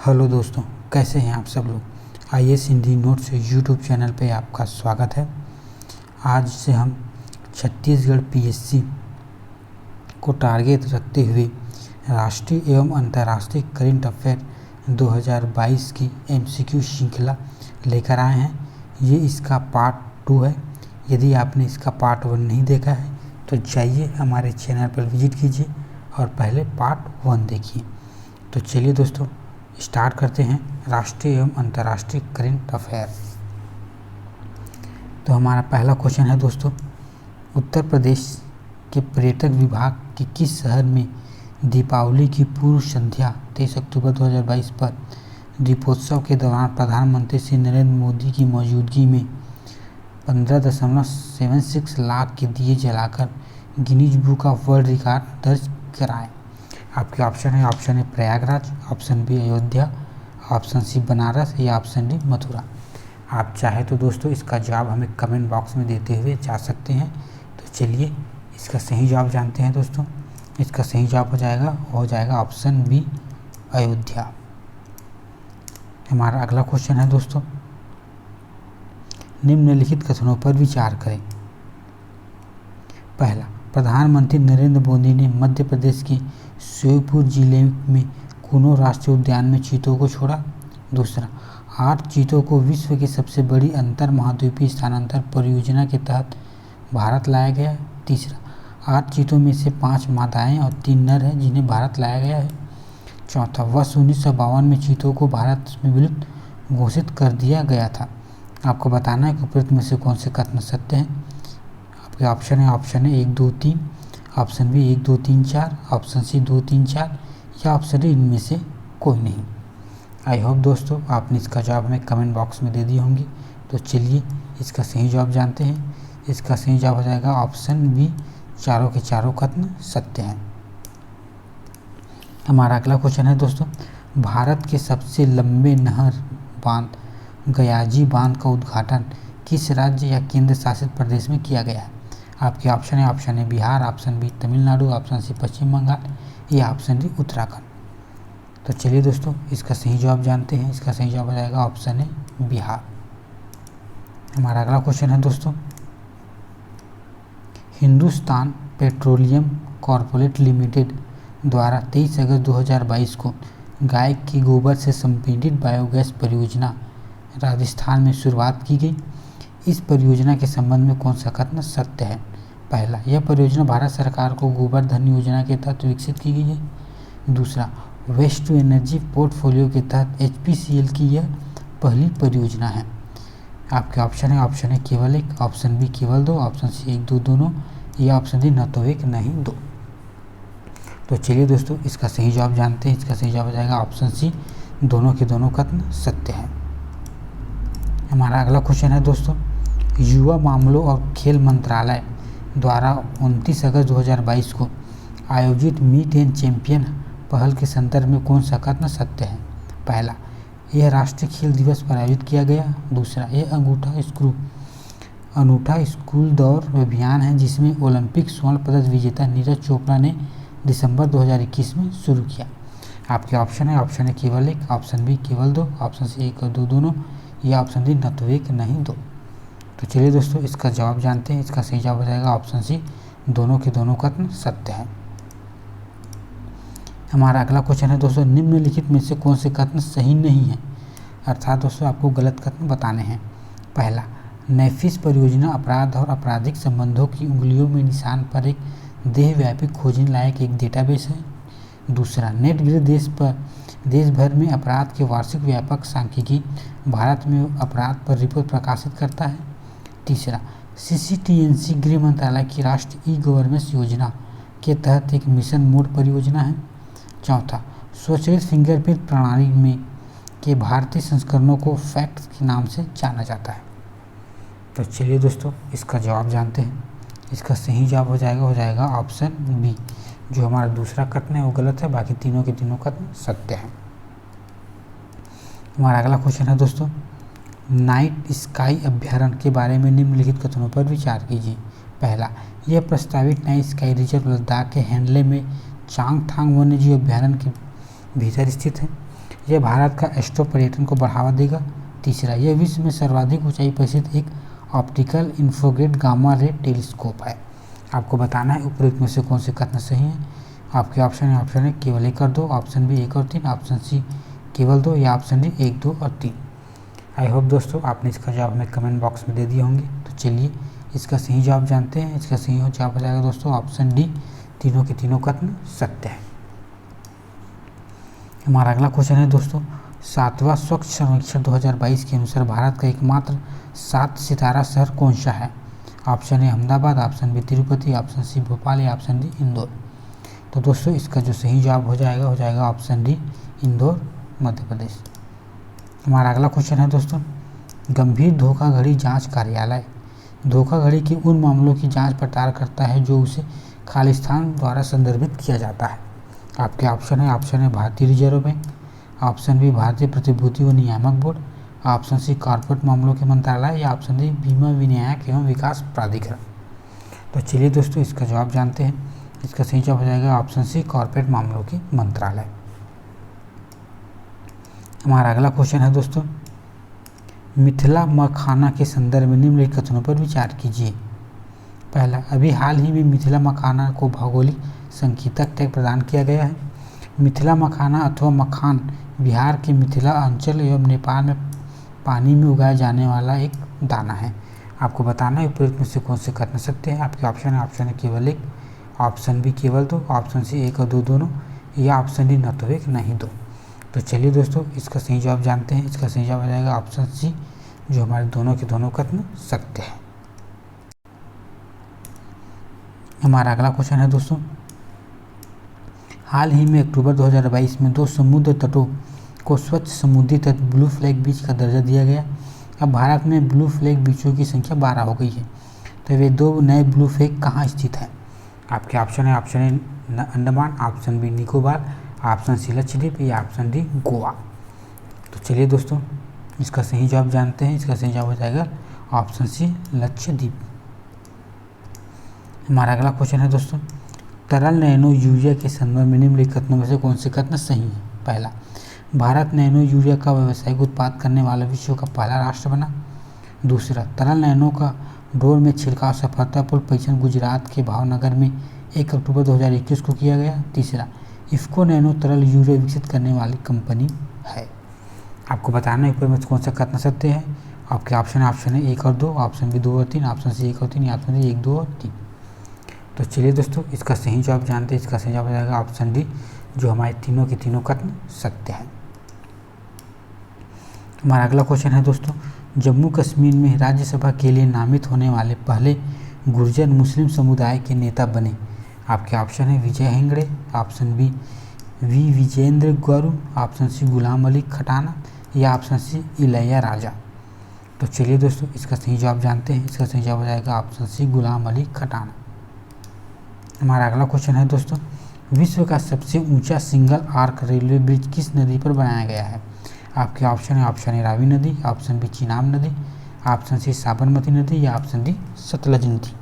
Hello दोस्तों, कैसे हैं आप सब लोग। IAS Hindi notes YouTube channel पे आपका स्वागत है। आज से हम छत्तीसगढ़ PSC को टारगेट रखते हुए राष्ट्रीय एवं अंतर्राष्ट्रीय करंट अफेयर 2022 की MCQ श्रृंखला लेकर आए हैं। ये इसका पार्ट 2 है। यदि आपने इसका पार्ट 1 नहीं देखा है तो जाइए हमारे चैनल पर विजिट कीजिए और पहले पार्ट 1 देखिए। तो चलिए दोस्तों, स्टार्ट करते हैं राष्ट्रीय एवं अंतर्राष्ट्रीय करंट अफेयर। तो हमारा पहला क्वेश्चन है दोस्तों, उत्तर प्रदेश के पर्यटक विभाग के किस शहर में दीपावली की पूर्व संध्या 23 अक्टूबर 2022 पर दीपोत्सव के दौरान प्रधानमंत्री श्री नरेंद्र मोदी की मौजूदगी में 15.76 लाख के दिए जलाकर Guinness Book of World Record दर्ज कराए। आपके ऑप्शन है Prayagraj, option B Ayodhya, option C Banaras या ऑप्शन डी मथुरा। आप चाहे तो दोस्तों इसका जवाब हमें कमेंट बॉक्स में देते हुए जा सकते हैं। तो चलिए इसका सही जवाब जानते हैं दोस्तों। इसका सही जवाब हो जाएगा ऑप्शन बी अयोध्या। हमारा अगला क्वेश्चन है दोस्तों, निम्नलिखित कथनों पर विचार करें। पहला, प्रधानमंत्री नरेंद्र मोदी ने मध्य प्रदेश के श्योपुर जिले में कुनो राष्ट्रीय उद्यान में चीतों को छोड़ा। दूसरा, 8 चीतों को विश्व की सबसे बड़ी अंतर महाद्वीपीय स्थानांतरण परियोजना के तहत भारत लाया गया। तीसरा, 8 चीतों में से 5 मादाएं और 3 नर हैं जिन्हें भारत लाया गया है। चौथा, वर्ष 1952 में चीतों को भारत में विलुप्त घोषित कर दिया गया था। आपको बताना है कि उपरोक्त में से कौन से कथन सत्य हैं। आपके ऑप्शन है 1, 2, 3, ऑप्शन बी 1, 2, 3, 4, ऑप्शन सी 2, 3, 4 या ऑप्शन डी इनमें से कोई नहीं। आई होप दोस्तों आपने इसका जवाब हमें कमेंट बॉक्स में दे दी होंगी। तो चलिए इसका सही जवाब जानते हैं। इसका सही जवाब हो जाएगा ऑप्शन बी, चारों के चारों कथन सत्य हैं। हमारा अगला क्वेश्चन है दोस्तों, भारत के सबसे लंबे नहर बांध गयाजी बांध का उद्घाटन किस राज्य या केंद्र शासित प्रदेश में किया गया है। आपके ऑप्शन है Bihar, option B Tamil Nadu, option C Paschim Bangal या ऑप्शन डी उत्तराखंड। तो चलिए दोस्तों इसका सही जवाब जानते हैं। इसका सही जवाब हो जाएगा ऑप्शन है बिहार। हमारा अगला क्वेश्चन है दोस्तों, हिंदुस्तान पेट्रोलियम कॉर्पोरेट लिमिटेड द्वारा 23 अगस्त 2022 को गाय के गोबर से संपीड़ित बायोगैस परियोजना राजस्थान में शुरुआत की गई। इस परियोजना के संबंध में कौन सा कथन सत्य है। पहला, यह परियोजना भारत सरकार को गोबर धन योजना के तहत विकसित की गई है। दूसरा, वेस्ट टू एनर्जी पोर्टफोलियो के तहत HPCL की यह पहली परियोजना है। आपके ऑप्शन है केवल 1, ऑप्शन बी केवल 2, ऑप्शन सी 1, 2 दोनों या ऑप्शन डी न तो 1 नहीं 2। तो चलिए दोस्तों इसका सही जवाब जानते हैं। इसका सही जवाब हो जाएगा ऑप्शन सी, दोनों के दोनों कथन सत्य हैं। हमारा अगला क्वेश्चन है दोस्तों, युवा मामलों और खेल मंत्रालय द्वारा 29 अगस्त 2022 को आयोजित मीट एंड चैंपियन पहल के संदर्भ में कौन सा कथन सत्य है। पहला, यह राष्ट्रीय खेल दिवस पर आयोजित किया गया। दूसरा, यह अनूठा स्कूल दौड़ अभियान है जिसमें ओलंपिक स्वर्ण पदक विजेता नीरज चोपड़ा ने दिसंबर 2021 में शुरू किया। आपके ऑप्शन है केवल 1, ऑप्शन बी केवल 2, ऑप्शन सी 1 और 2 दोनों या ऑप्शन डी न तो 1 नहीं 2। तो चलिए दोस्तों इसका जवाब जानते हैं। इसका सही जवाब हो जाएगा ऑप्शन सी, दोनों के दोनों कथन सत्य हैं। हमारा अगला क्वेश्चन है दोस्तों, निम्नलिखित में से कौन से कथन सही नहीं है। अर्थात दोस्तों आपको गलत कथन बताने हैं। पहला, नेफिस परियोजना अपराध और आपराधिक संबंधों की उंगलियों में निशान पर एक देशव्यापी खोजने लायक एक डेटाबेस है। दूसरा, नेटग्रिड देश भर में अपराध के वार्षिक व्यापक सांख्यिकी भारत में अपराध पर रिपोर्ट प्रकाशित करता है। तीसरा, CCTNC गृह मंत्रालय की राष्ट्रीय ई-गवर्नेंस योजना के तहत एक मिशन मोड परियोजना है। चौथा, स्वचालित फिंगरप्रिंट प्रणाली में के भारतीय संस्करणों को फैक्ट के नाम से जाना जाता है। तो चलिए दोस्तों इसका जवाब जानते हैं। इसका सही जवाब हो जाएगा ऑप्शन बी, जो हमारा दूसरा कथन है वो गलत है, बाकी तीनों के तीनों कथन सत्य हैं। हमारा अगला क्वेश्चन है दोस्तों, नाइट स्काई अभ्यारण्य के बारे में निम्नलिखित कथनों पर विचार कीजिए। पहला, यह प्रस्तावित नाइट स्काई रिजर्व लद्दाख के हैंडले में चांगथांग वन्यजीव अभ्यारण्य के भीतर स्थित है। यह भारत का एस्ट्रो पर्यटन को बढ़ावा देगा। तीसरा, यह विश्व में सर्वाधिक ऊंचाई पर स्थित एक optical infrared gamma ray telescope है। आपको बताना है उपरोक्त में से कौन से कथन सही है। आपके ऑप्शन है, ऑप्शन ए केवल 1 और 2, ऑप्शन बी 1 और 3, ऑप्शन सी केवल 2 या ऑप्शन डी 1, 2 और 3। आई होप दोस्तों आपने इसका जवाब हमें कमेंट बॉक्स में दे दिए होंगे। तो चलिए इसका सही जवाब जानते हैं। इसका सही जवाब हो जाएगा दोस्तों ऑप्शन डी, तीनों के तीनों कथन सत्य है। हमारा अगला क्वेश्चन है दोस्तों, 7वां स्वच्छ सर्वेक्षण 2022 के अनुसार भारत का एकमात्र 7 सितारा शहर कौन सा है। Option A Ahmedabad, option B Tirupati, option C Bhopal या ऑप्शन डी इंदौर। तो दोस्तों इसका जो सही जवाब हो जाएगा ऑप्शन डी इंदौर, मध्य प्रदेश। हमारा अगला क्वेश्चन है दोस्तों, गंभीर धोखाधड़ी जांच कार्यालय धोखाधड़ी के उन मामलों की जांच पड़ताल करता है जो उसे खालिस्तान द्वारा संदर्भित किया जाता है। आपके ऑप्शन है भारतीय रिजर्व बैंक, ऑप्शन बी भारतीय प्रतिभूति व नियामक बोर्ड, ऑप्शन सी कॉर्पोरेट मामलों के मंत्रालय या ऑप्शन डी बीमा विनियामक एवं विकास प्राधिकरण। तो चलिए दोस्तों इसका जवाब जानते हैं। इसका सही जवाब हो जाएगा ऑप्शन सी कॉर्पोरेट मामलों के मंत्रालय। हमारा अगला क्वेश्चन है दोस्तों, मिथिला मखाना के संदर्भ में निम्नलिखित कथनों पर विचार कीजिए। पहला, अभी हाल ही में मिथिला मखाना को भौगोलिक संकेतक टैग प्रदान किया गया है। मिथिला मखाना अथवा मखान बिहार के मिथिला अंचल एवं नेपाल में पानी में उगाया जाने वाला एक दाना है। आपको बताना है उपरोक्त में से कौन से कथन सत्य है। आपके ऑप्शन है केवल 1, ऑप्शन बी केवल 2, ऑप्शन सी 1 और 2 दोनों या ऑप्शन डी न तो 1 न ही 2। तो चलिए दोस्तों इसका सही जवाब जानते हैं। इसका सही जवाब हो जाएगा ऑप्शन सी, जो हमारे दोनों के दोनों कथन सत्य है। हमारा अगला क्वेश्चन है दोस्तों, हाल ही में अक्टूबर 2022 में 2 समुद्र तटों को स्वच्छ समुद्री तट ब्लू फ्लैग बीच का दर्जा दिया गया। अब भारत में ब्लू फ्लैग बीचों की संख्या 12 हो गई है। तो वे 2 नए ब्लू फ्लैग कहाँ स्थित है। आपके option A Andaman, option B Nicobar, option C Lakshadweep या ऑप्शन डी गोवा। तो चलिए दोस्तों इसका सही जवाब जानते हैं। इसका सही जवाब हो जाएगा ऑप्शन सी लक्षद्वीप। हमारा अगला क्वेश्चन है दोस्तों, तरल नैनो यूरिया के संदर्भ में निम्नलिखित कथनों में से कौन से कथन सही है। पहला, भारत नैनो यूरिया का व्यावसायिक उत्पाद करने वाला विश्व का पहला राष्ट्र बना। दूसरा, तरल नैनो का ड्रोन में छिड़काव सफलतापूर्वक परीक्षण गुजरात के भावनगर में 1 अक्टूबर 2021 को किया गया। तीसरा, इफ्को नैनो तरल यूरिया विकसित करने वाली कंपनी है। आपको बताना है ऊपर में कौन सा कथन सत्य है। आपके ऑप्शन है 1 और 2, ऑप्शन बी 2 और 3, ऑप्शन सी 1 और 3 या ऑप्शन डी 1, 2 और 3। तो चलिए दोस्तों इसका सही जवाब जानते हैं। इसका सही जवाब हो जाएगा ऑप्शन डी, जो हमारे तीनों के तीनों कथन सत्य है। हमारा अगला क्वेश्चन है दोस्तों, जम्मू कश्मीर में राज्यसभा के लिए नामित होने वाले पहले गुर्जर मुस्लिम समुदाय के नेता बने। आपके ऑप्शन है Vijay Hegde, option B V Vijendra Gauru, option C Ghulam Ali Khatana या ऑप्शन सी इलैया राजा। तो चलिए दोस्तों इसका सही जवाब जानते हैं। इसका सही जवाब हो जाएगा ऑप्शन सी गुलाम अली खटाना। हमारा अगला क्वेश्चन है दोस्तों, विश्व का सबसे ऊंचा सिंगल आर्क रेलवे ब्रिज किस नदी पर बनाया गया है। आपके ऑप्शन है रावी नदी, ऑप्शन बी चिनाब नदी, ऑप्शन सी साबरमती नदी या ऑप्शन डी सतलज नदी।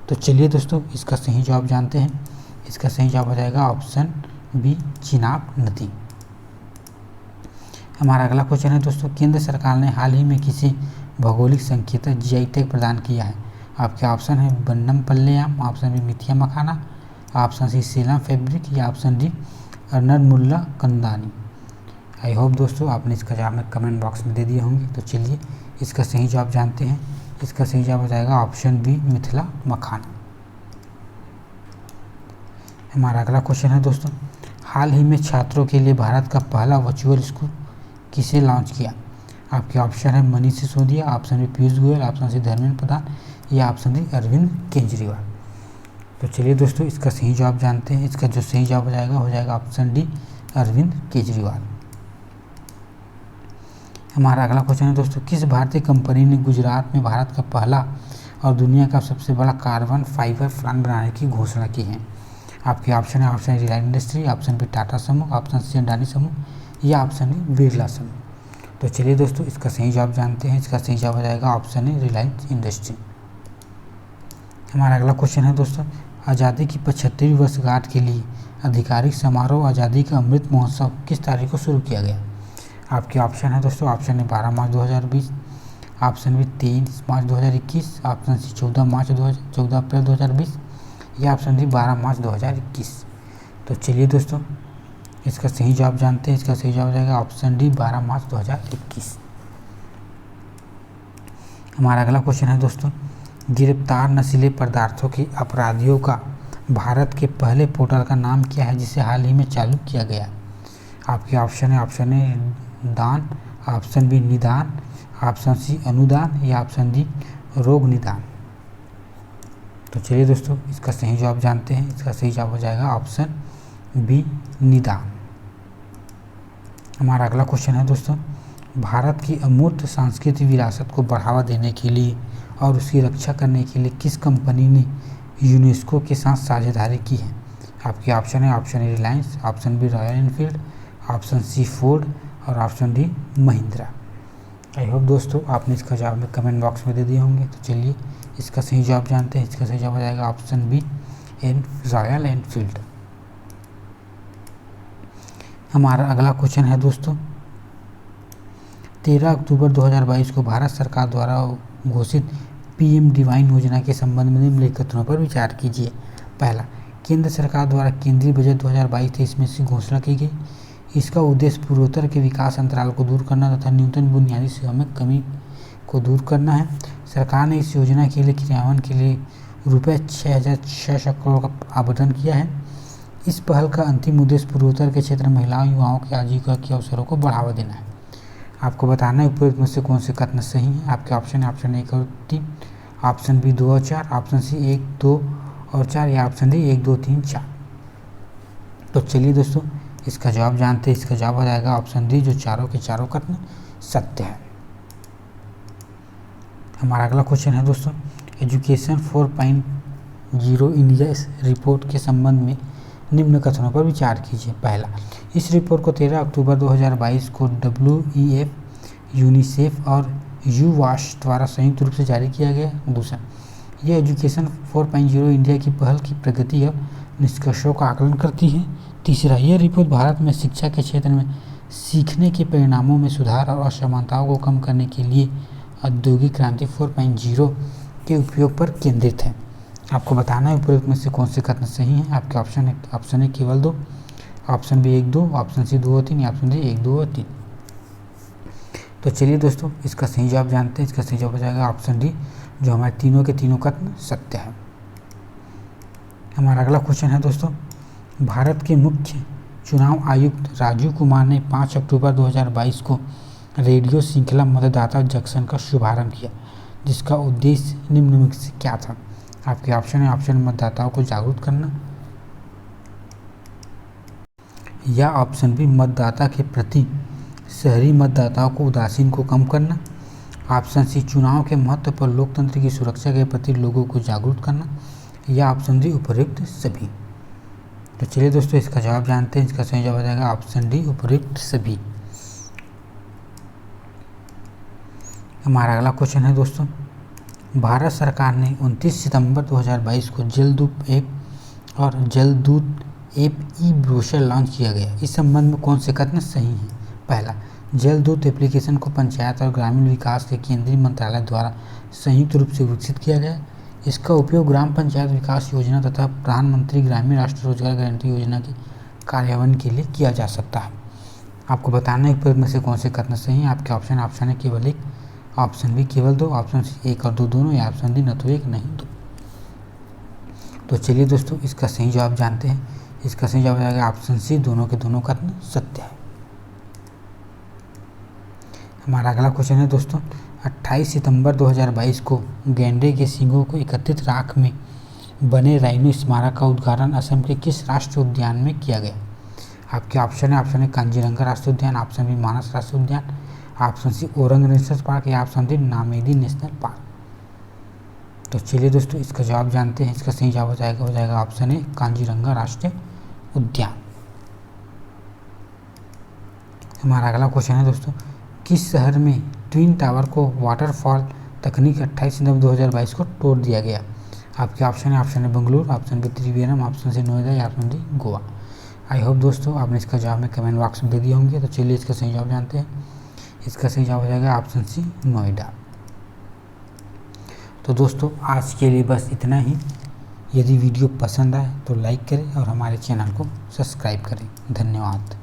तो चलिए दोस्तों इसका सही जवाब जानते हैं। इसका सही जवाब हो जाएगा ऑप्शन बी चिनाब नदी। हमारा अगला क्वेश्चन है दोस्तों, केंद्र सरकार ने हाल ही में किसी भौगोलिक संकेतक जीआई टैग प्रदान किया है। आपके ऑप्शन है बन्नम पल्लेयाम, ऑप्शन बी मिथिया मखाना, ऑप्शन सी सेलम फैब्रिक या ऑप्शन डी अर्नमुल्ला कंदानी। आई होप दोस्तों आपने इसका जवाब में कमेंट बॉक्स में दे दिए होंगे। तो चलिए इसका सही जवाब जानते हैं। इसका सही जवाब हो जाएगा ऑप्शन बी मिथिला मखाना। हमारा अगला क्वेश्चन है दोस्तों, हाल ही में छात्रों के लिए भारत का पहला वर्चुअल स्कूल किसे लॉन्च किया। आपके ऑप्शन है Manish Sisodia, option B Piyush Goyal, option C Dharmendra Pradhan या ऑप्शन डी अरविंद केजरीवाल। तो चलिए दोस्तों इसका सही जवाब जानते हैं। इसका जो सही जवाब हो जाएगा ऑप्शन डी अरविंद केजरीवाल। हमारा अगला क्वेश्चन है दोस्तों, किस भारतीय कंपनी ने गुजरात में भारत का पहला और दुनिया का सबसे बड़ा कार्बन फाइबर प्लांट बनाने की घोषणा की है। आपके ऑप्शन है रिलायंस इंडस्ट्री, ऑप्शन बी टाटा समूह, ऑप्शन सी अडानी समूह या ऑप्शन डी बिरला समूह। तो चलिए दोस्तों इसका सही जवाब जानते हैं। इसका सही जवाब हो जाएगा ऑप्शन ए रिलायंस इंडस्ट्री। हमारा अगला क्वेश्चन है दोस्तों, आज़ादी की 75वीं वर्षगांठ के लिए आधिकारिक समारोह आज़ादी का अमृत महोत्सव किस तारीख को शुरू किया गया। आपके ऑप्शन है दोस्तों, ऑप्शन ए 12 मार्च 2020, ऑप्शन बी 23 मार्च 2021, ऑप्शन सी 14 अप्रैल 2020 या ऑप्शन डी 12 मार्च 2021। तो चलिए दोस्तों इसका सही जवाब जानते हैं। इसका सही जवाब हो जाएगा ऑप्शन डी 12 मार्च 2021। हमारा अगला क्वेश्चन है दोस्तों, गिरफ्तार नशीले पदार्थों के अपराधियों का भारत के पहले पोर्टल का नाम क्या है जिसे हाल ही में चालू किया गया? आपके ऑप्शन है, ऑप्शन ए दान, ऑप्शन बी निदान, ऑप्शन सी अनुदान या ऑप्शन डी रोग निदान। तो चलिए दोस्तों इसका सही जवाब जानते हैं। इसका सही जवाब हो जाएगा ऑप्शन बी निदान। हमारा अगला क्वेश्चन है दोस्तों, भारत की अमूर्त सांस्कृतिक विरासत को बढ़ावा देने के लिए और उसकी रक्षा करने के लिए किस कंपनी ने यूनेस्को के साथ साझेदारी की है? आपके ऑप्शन है, option A Reliance, option B Royal Enfield, option C Ford और option D Mahindra. I hope दोस्तों आपने इसका जवाब में कमेंट बॉक्स में दे दिए होंगे। तो चलिए इसका सही जवाब जानते हैं। इसका सही जवाब हो जाएगा ऑप्शन बी रॉयल एनफील्ड। हमारा अगला क्वेश्चन है दोस्तों, 13 अक्टूबर 2022 को भारत सरकार द्वारा घोषित पीएम डिवाइन योजना के संबंध में निम्नलिखित कथनों पर विचार कीजिए। पहला, केंद्र सरकार द्वारा केंद्रीय बजट 2022-23 में इसकी घोषणा की गई। इसका उद्देश्य पूर्वोत्तर के विकास अंतराल को दूर करना तथा न्यूनतम बुनियादी सेवा में कमी को दूर करना है। सरकार ने इस योजना के लिए क्रियान्वयन के लिए रुपये 6,600 करोड़ का आवंटन किया है। इस पहल का अंतिम उद्देश्य पूर्वोत्तर के क्षेत्र में महिलाओं युवाओं के आजीविका के अवसरों को बढ़ावा देना है। आपको बताना है उपयुक्त में से कौन से कथन सही है। आपके ऑप्शन है, ऑप्शन 1 और 3, ऑप्शन बी 2 और 4, ऑप्शन सी 1, 2 और 4 या ऑप्शन डी 1, 2, 3, 4। तो चलिए दोस्तों इसका जवाब जानते हैं। इसका जवाब हो जाएगा ऑप्शन डी, जो चारों के चारों कथन सत्य है। हमारा अगला क्वेश्चन है दोस्तों, एजुकेशन 4.0 इंडिया रिपोर्ट के संबंध में निम्न कथनों पर विचार कीजिए। पहला, इस रिपोर्ट को 13 अक्टूबर 2022 को WEF, यूनिसेफ और यूवाश द्वारा संयुक्त रूप से जारी किया गया। दूसरा, यह एजुकेशन 4.0 इंडिया की पहल की प्रगति और निष्कर्षों का आकलन करती है। तीसरा, यह रिपोर्ट भारत में शिक्षा के क्षेत्र में सीखने के परिणामों में सुधार और असमानताओं को कम करने के लिए औद्योगिक क्रांति 4.0 के उपयोग पर केंद्रित है। आपको बताना है उपयुक्त में से कौन से कथन सही हैं। आपके ऑप्शन है केवल 2, ऑप्शन बी 1, 2, ऑप्शन सी 2 और 3 या ऑप्शन डी 1, 2 और 3। तो चलिए दोस्तों इसका सही जवाब जानते हैं। इसका सही जवाब हो जाएगा ऑप्शन डी, जो हमारे तीनों के तीनों कथन सत्य है। हमारा अगला क्वेश्चन है दोस्तों, भारत के मुख्य चुनाव आयुक्त राजीव कुमार ने 5 अक्टूबर 2022 को रेडियो श्रृंखला मतदाता जंक्शन का शुभारंभ किया, जिसका उद्देश्य निम्नलिखित से क्या था? आपके ऑप्शन है, ऑप्शन मतदाताओं को जागरूक करना या ऑप्शन बी मतदाता के प्रति शहरी मतदाताओं को उदासीन को कम करना, ऑप्शन सी चुनाव के महत्व पर लोकतंत्र की सुरक्षा के प्रति लोगों को जागरूक करना या ऑप्शन डी उपयुक्त सभी। तो चलिए दोस्तों इसका जवाब जानते हैं। इसका सही जवाब हो जाएगा ऑप्शन डी उपयुक्त सभी। हमारा अगला क्वेश्चन है दोस्तों, भारत सरकार ने 29 सितंबर 2022 को जलदूत ऐप और जलदूत ऐप ई ब्रोशर लॉन्च किया गया। इस संबंध में कौन से कथन सही हैं? पहला, जलदूत एप्लीकेशन को पंचायत और ग्रामीण विकास के केंद्रीय मंत्रालय द्वारा संयुक्त रूप से विकसित किया गया। इसका उपयोग ग्राम पंचायत विकास योजना तथा प्रधानमंत्री ग्रामीण राष्ट्रीय रोजगार गारंटी योजना के कार्यान्वयन के लिए किया जा सकता है। आपको बताना है उपयुक्त में से कौन से कथन सही हैं। आपके ऑप्शन है केवल 1, ऑप्शन बी केवल 2, ऑप्शन सी 1 और 2 दोनों या ऑप्शन डी न तो 1 नहीं 2। तो चलिए दोस्तों इसका सही जवाब जानते हैं। इसका सही जवाब आएगा ऑप्शन सी, दोनों के दोनों कथन सत्य है। हमारा अगला क्वेश्चन है दोस्तों, 28 सितंबर 2022 को गैंडे के सींगों को एकत्रित राख में बने राइनो स्मारक का उद्घाटन असम के किस राष्ट्रीय उद्यान में किया गया? आपके ऑप्शन है कांजीरंगा राष्ट्रीय उद्यान, ऑप्शन बी मानस राष्ट्रीय उद्यान, option C Orang national park या option D Nameri national park. तो चलिए दोस्तों इसका जवाब जानते हैं। इसका सही जवाब हो जाएगा ऑप्शन ए कांजीरंगा राष्ट्रीय उद्यान। हमारा अगला क्वेश्चन है दोस्तों, किस शहर में ट्विन टावर को वाटरफॉल तकनीक 28 सितंबर 2022 को तोड़ दिया गया? आपके ऑप्शन है Bengaluru, option B Trivandrum, option C Noida या option D Goa. I hope दोस्तों आपने इसका जवाब में कमेंट बॉक्स में दे दिए होंगे। तो चलिए इसका सही जवाब जानते हैं। इसका सही जवाब हो जाएगा ऑप्शन सी, नोएडा। तो दोस्तों आज के लिए बस इतना ही। यदि वीडियो पसंद आए तो लाइक करें और हमारे चैनल को सब्सक्राइब करें। धन्यवाद।